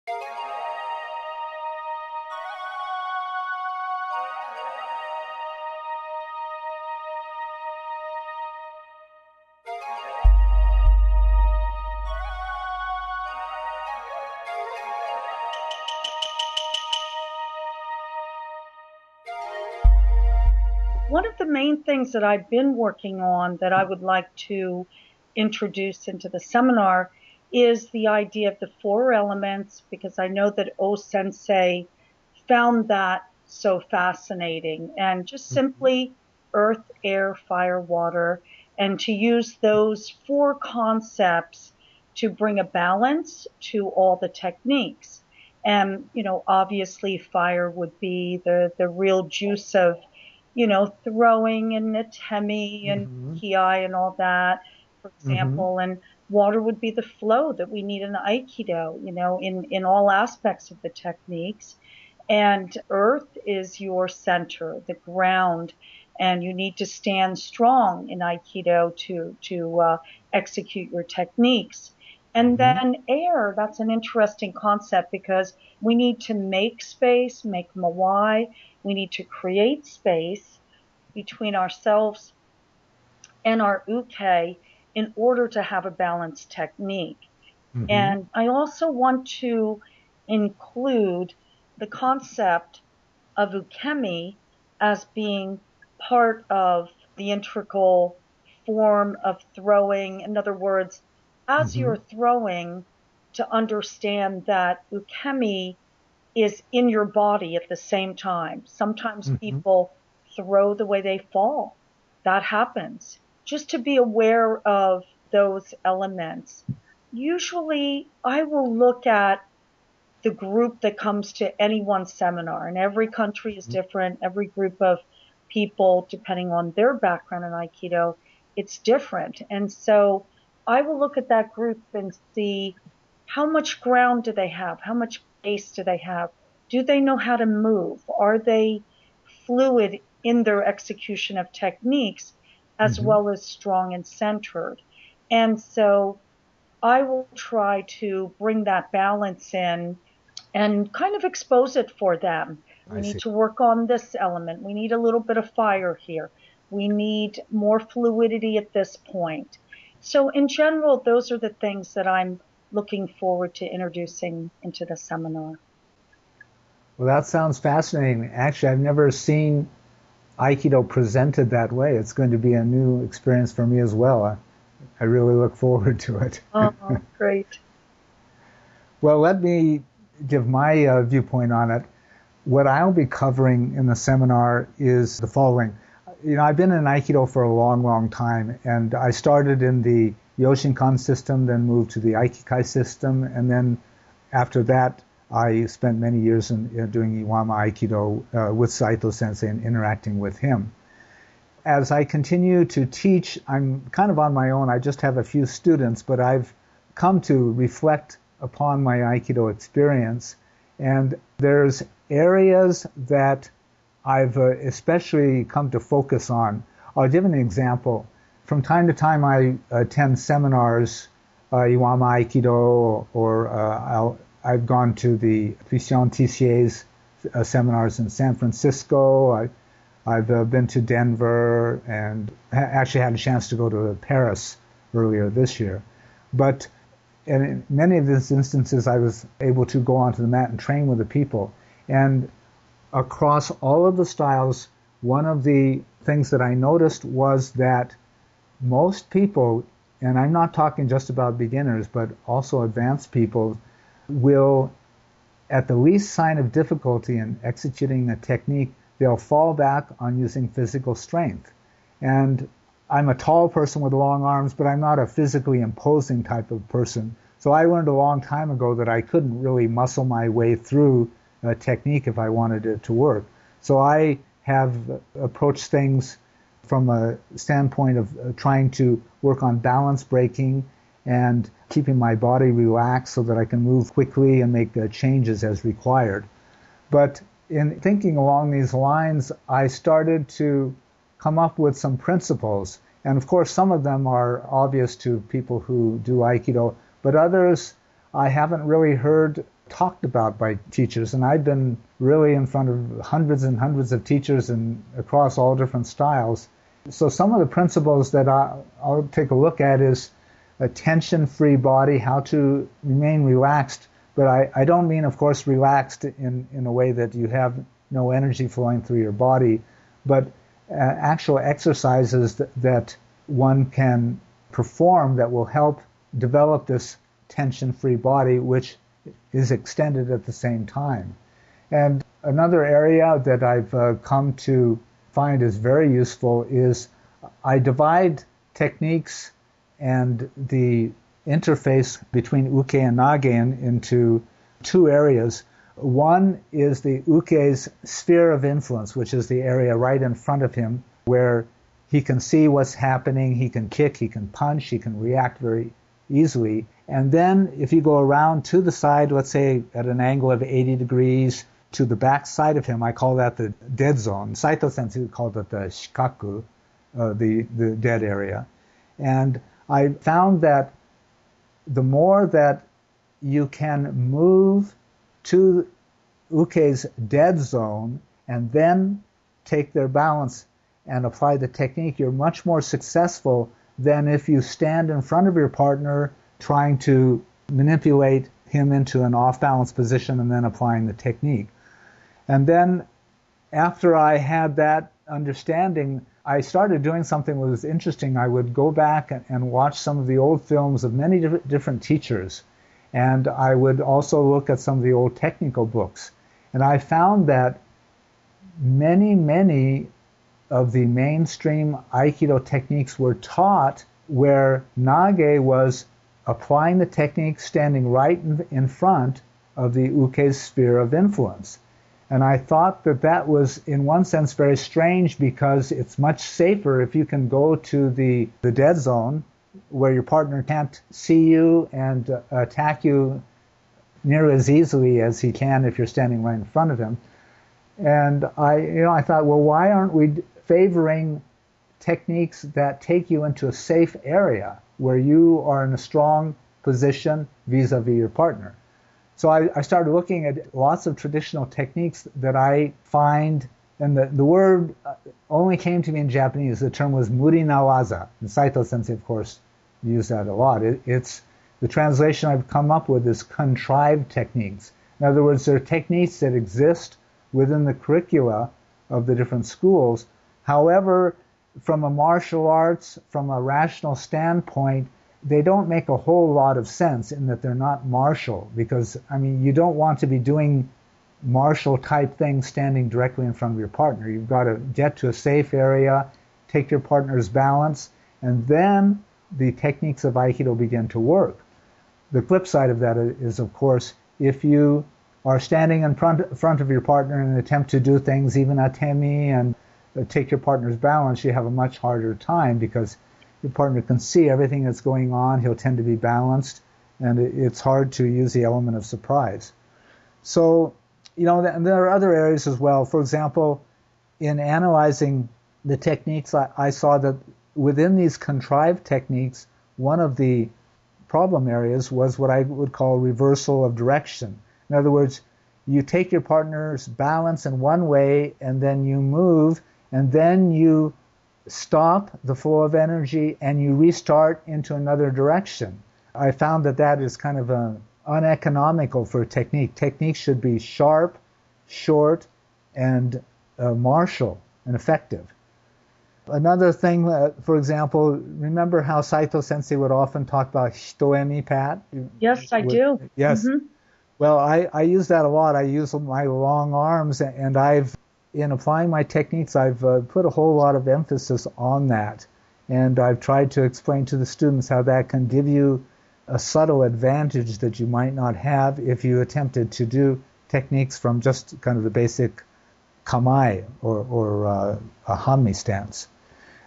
One of the main things that I've been working on that I would like to introduce into the seminar is the idea of the four elements, because I know that O Sensei found that so fascinating, and just simply earth, air, fire, water, and to use those four concepts to bring a balance to all the techniques. And, obviously fire would be the real juice of, throwing and atemi and ki and all that, for example, and water would be the flow that we need in Aikido, in all aspects of the techniques. And earth is your center, the ground, and you need to stand strong in Aikido to execute your techniques. And then air, that's an interesting concept because we need to make space, make mawai. We need to create space between ourselves and our uke in order to have a balanced technique. And I also want to include the concept of ukemi as being part of the integral form of throwing. In other words, as you're throwing, to understand that ukemi is in your body at the same time. Sometimes people throw the way they fall. That happens. Just to be aware of those elements. Usually I will look at the group that comes to any one seminar, and every country is different. Every group of people, depending on their background in Aikido, it's different. And so I will look at that group and see how much ground do they have? How much base do they have? Do they know how to move? Are they fluid in their execution of techniques as well as strong and centered? And so I will try to bring that balance in and kind of expose it for them. We need to work on this element. We need a little bit of fire here. We need more fluidity at this point. So in general, those are the things that I'm looking forward to introducing into the seminar. Well, that sounds fascinating. Actually, I've never seen Aikido presented that way. It's going to be a new experience for me as well. I really look forward to it. Oh, great. Well, let me give my viewpoint on it. What I'll be covering in the seminar is the following. I've been in Aikido for a long, long time, and I started in the Yoshinkan system, then moved to the Aikikai system, and then after that, I spent many years in doing Iwama Aikido with Saito Sensei and interacting with him. As I continue to teach, I'm kind of on my own. I just have a few students, but I've come to reflect upon my Aikido experience, and there's areas that I've especially come to focus on. I'll give an example. From time to time, I attend seminars, Iwama Aikido, or I've gone to the Christian Tissier's seminars in San Francisco. I've been to Denver, and actually had a chance to go to Paris earlier this year. But in many of these instances, I was able to go onto the mat and train with the people. And across all of the styles, one of the things that I noticed was that most people, and I'm not talking just about beginners, but also advanced people, will, at the least sign of difficulty in executing a technique, they'll fall back on using physical strength. And I'm a tall person with long arms, but I'm not a physically imposing type of person. So I learned a long time ago that I couldn't really muscle my way through a technique if I wanted it to work. So I have approached things from a standpoint of trying to work on balance breaking and keeping my body relaxed so that I can move quickly and make changes as required. But in thinking along these lines, I started to come up with some principles. And of course, some of them are obvious to people who do Aikido, but others I haven't really heard talked about by teachers, and I've been really in front of hundreds and hundreds of teachers and across all different styles. So some of the principles that I'll take a look at is a tension-free body, how to remain relaxed, but I don't mean, of course, relaxed in a way that you have no energy flowing through your body, but actual exercises that one can perform that will help develop this tension-free body, which is extended at the same time. And another area that I've come to find is very useful is I divide techniques and the interface between uke and nage into two areas. One is the uke's sphere of influence, which is the area right in front of him where he can see what's happening, he can kick, he can punch, he can react very easily. And then if you go around to the side, let's say at an angle of 80 degrees to the back side of him, I call that the dead zone. Saito Sensei called it the shikaku, the dead area. And I found that the more that you can move to uke's dead zone and then take their balance and apply the technique, you're much more successful than if you stand in front of your partner trying to manipulate him into an off-balance position and then applying the technique. And then after I had that understanding, I started doing something that was interesting. I would go back and watch some of the old films of many different teachers, and I would also look at some of the old technical books. And I found that many of the mainstream Aikido techniques were taught where nage was applying the technique standing right in front of the uke's sphere of influence. And I thought that that was, in one sense, very strange because it's much safer if you can go to the dead zone where your partner can't see you and attack you near as easily as he can if you're standing right in front of him. And I thought, well, why aren't we favoring techniques that take you into a safe area where you are in a strong position vis-a-vis your partner? So I started looking at lots of traditional techniques that I find, and the word only came to me in Japanese. The term was muri na waza. And Saito Sensei, of course, used that a lot. It's the translation I've come up with is contrived techniques. In other words, there are techniques that exist within the curricula of the different schools. However, from a martial arts, from a rational standpoint, they don't make a whole lot of sense in that they're not martial, because, you don't want to be doing martial type things standing directly in front of your partner. You've got to get to a safe area, take your partner's balance, and then the techniques of Aikido begin to work. The flip side of that is, of course, if you are standing in front of your partner in an attempt to do things, even atemi, and take your partner's balance, you have a much harder time because your partner can see everything that's going on. He'll tend to be balanced, and it's hard to use the element of surprise. So, and there are other areas as well. For example, in analyzing the techniques, I saw that within these contrived techniques, one of the problem areas was what I would call reversal of direction. In other words, you take your partner's balance in one way, and then you move, and then you stop the flow of energy and you restart into another direction. I found that is kind of uneconomical for a technique. Techniques should be sharp, short, and martial and effective. Another thing, for example, remember how Saito Sensei would often talk about hitoemi pat? Yes, I do. Yes. Mm-hmm. Well, I use that a lot. I use my long arms, and in applying my techniques, I've put a whole lot of emphasis on that. And I've tried to explain to the students how that can give you a subtle advantage that you might not have if you attempted to do techniques from just kind of the basic kamae or a hanmi stance.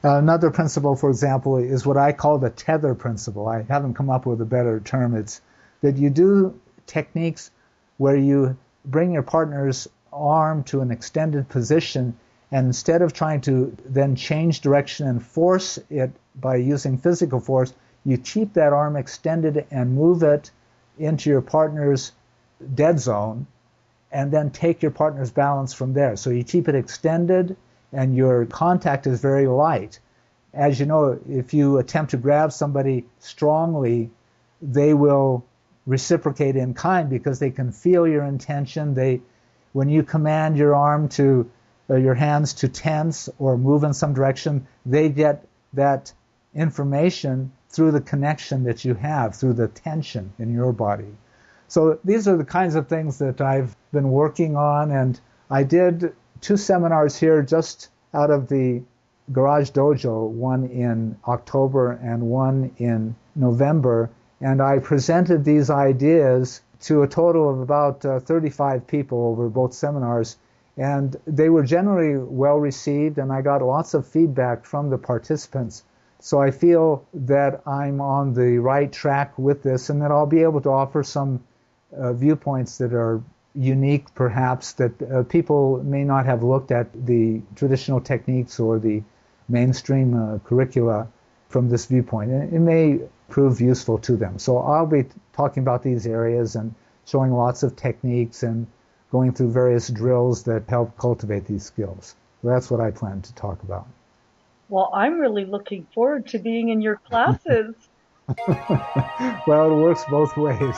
Another principle, for example, is what I call the tether principle. I haven't come up with a better term. It's that you do techniques where you bring your partner's arm to an extended position, and instead of trying to then change direction and force it by using physical force, you keep that arm extended and move it into your partner's dead zone, and then take your partner's balance from there. So you keep it extended and your contact is very light. As you know, if you attempt to grab somebody strongly, they will reciprocate in kind because they can feel your intention. When you command your arm to, your hands to tense or move in some direction, they get that information through the connection that you have, through the tension in your body. So these are the kinds of things that I've been working on, and I did 2 seminars here just out of the Garage Dojo, one in October and one in November, and I presented these ideas to a total of about 35 people over both seminars, and they were generally well received, and I got lots of feedback from the participants. So I feel that I'm on the right track with this, and that I'll be able to offer some viewpoints that are unique, perhaps, that people may not have looked at the traditional techniques or the mainstream curricula from this viewpoint. It may prove useful to them. So I'll be talking about these areas and showing lots of techniques and going through various drills that help cultivate these skills. So that's what I plan to talk about. Well, I'm really looking forward to being in your classes. Well, it works both ways.